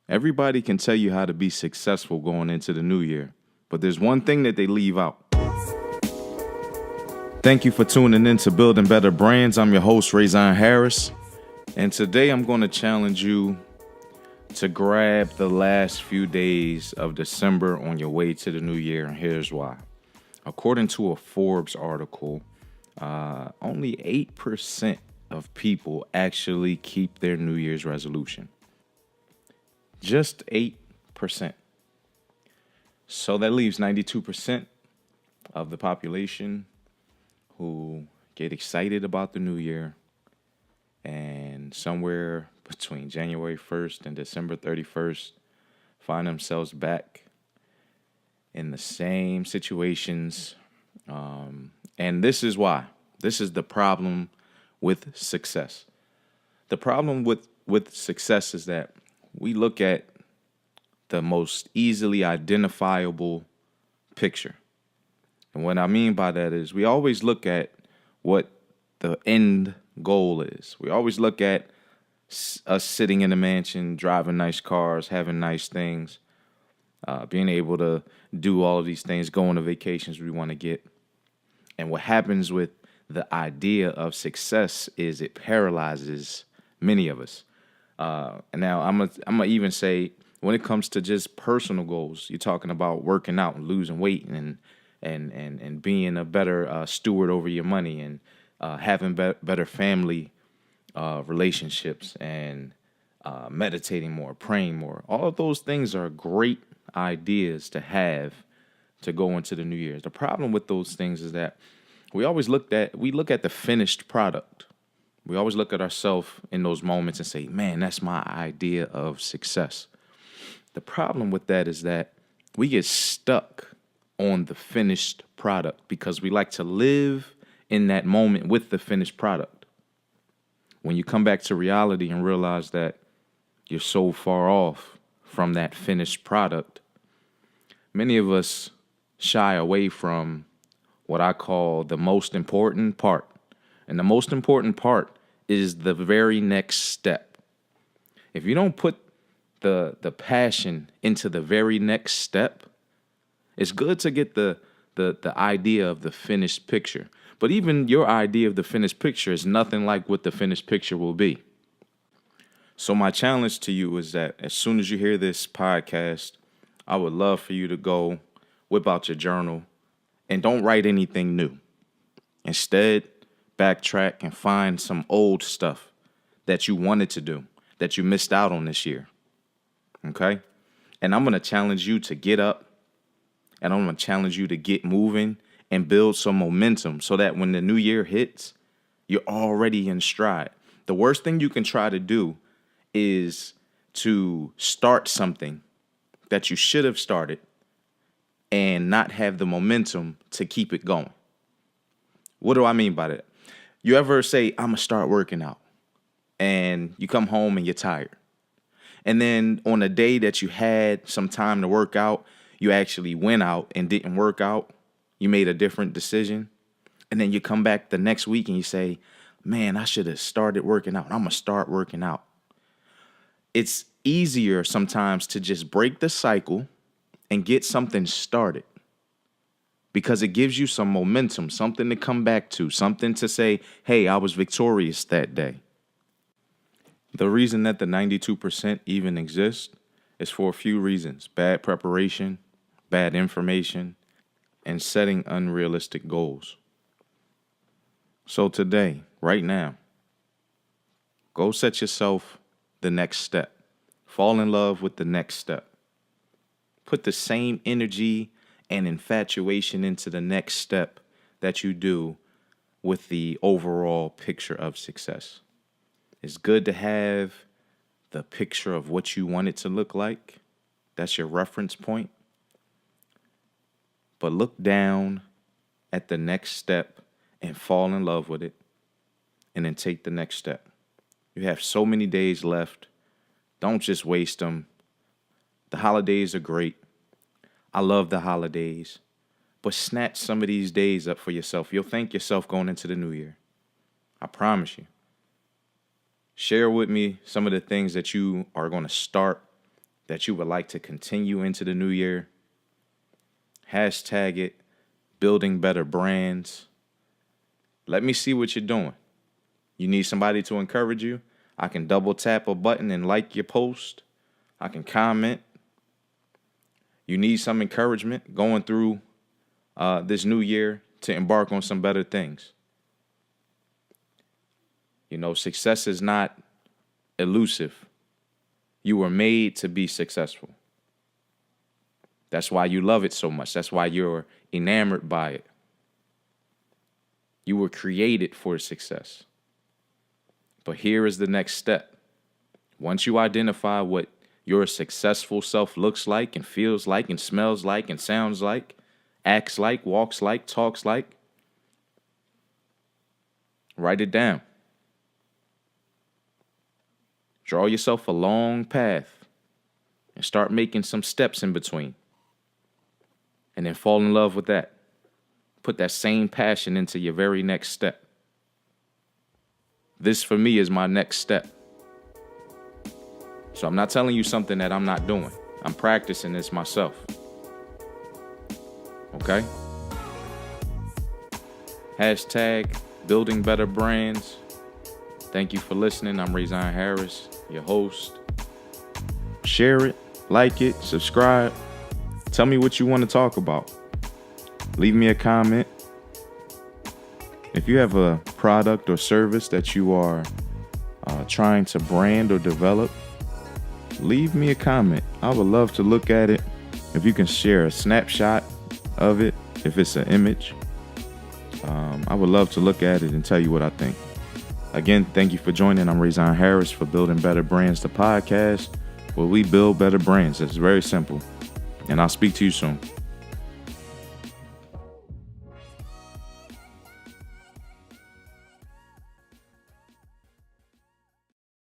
Everybody can tell you how to be successful going into the new year, but there's one thing that they leave out. Thank you for tuning in to Building Better Brands. I'm your host, Razan Harris, and today I'm going to challenge you to grab the last few days of December on your way to the new year, and here's why. According to a Forbes article, only 8% of people actually keep their New Year's resolution. Just 8%. So that leaves 92% of the population who get excited about the new year, and somewhere between January 1st and December 31st find themselves back in the same situations. And this is why. This is the problem with success. The problem with success is that we look at the most easily identifiable picture. And what I mean by that is we always look at what the end goal is. We always look at us sitting in a mansion, driving nice cars, having nice things, being able to do all of these things, go on the vacations we want to get. And what happens with the idea of success is it paralyzes many of us. And now I'm gonna even say when it comes to just personal goals, you're talking about working out and losing weight and being a better steward over your money and having better family relationships and meditating more, praying more. All of those things are great ideas to have to go into the new year. The problem with those things is that we look at the finished product. We always look at ourselves in those moments and say, man, that's my idea of success. The problem with that is that we get stuck on the finished product because we like to live in that moment with the finished product. When you come back to reality and realize that you're so far off from that finished product, many of us shy away from what I call the most important part. And the most important part is the very next step. If you don't put the passion into the very next step, it's good to get the idea of the finished picture. But even your idea of the finished picture is nothing like what the finished picture will be. So my challenge to you is that as soon as you hear this podcast, I would love for you to go whip out your journal and don't write anything new. Instead, backtrack and find some old stuff that you wanted to do, that you missed out on this year. Okay? And I'm going to challenge you to get up, and I'm going to challenge you to get moving and build some momentum so that when the new year hits, you're already in stride. The worst thing you can try to do is to start something that you should have started and not have the momentum to keep it going. What do I mean by that? You ever say, I'm going to start working out, and you come home and you're tired. And then on a day that you had some time to work out, you actually went out and didn't work out. You made a different decision. And then you come back the next week and you say, man, I should have started working out. I'm going to start working out. It's easier sometimes to just break the cycle and get something started because it gives you some momentum, something to come back to, something to say, hey, I was victorious that day. The reason that the 92% even exists is for a few reasons: bad preparation, bad information, and setting unrealistic goals. So today, right now, go set yourself the next step. Fall in love with the next step. Put the same energy and infatuation into the next step that you do with the overall picture of success. It's good to have the picture of what you want it to look like. That's your reference point. But look down at the next step and fall in love with it, and then take the next step. You have so many days left. Don't just waste them. The holidays are great. I love the holidays. But snatch some of these days up for yourself. You'll thank yourself going into the new year. I promise you. Share with me some of the things that you are going to start that you would like to continue into the new year. Hashtag it, building better brands. Let me see what you're doing. You need somebody to encourage you? I can double tap a button and like your post. I can comment. You need some encouragement going through this new year to embark on some better things. You know, success is not elusive. You were made to be successful. That's why you love it so much. That's why you're enamored by it. You were created for success. But here is the next step. Once you identify what your successful self looks like and feels like and smells like and sounds like, acts like, walks like, talks like, write it down. Draw yourself a long path and start making some steps in between. And then fall in love with that. Put that same passion into your very next step. This, for me, is my next step. So I'm not telling you something that I'm not doing. I'm practicing this myself. Okay? Hashtag building better brands. Thank you for listening. I'm Ray-Zon Harris, your host. Share it, like it, subscribe. Tell me what you want to talk about. Leave me a comment. If you have a product or service that you are trying to brand or develop, leave me a comment. I would love to look at it. If you can share a snapshot of it, if it's an image, I would love to look at it and tell you what I think. Again, thank you for joining. I'm Ray-Zon Harris for Building Better Brands, the podcast, where we build better brands. It's very simple. And I'll speak to you soon.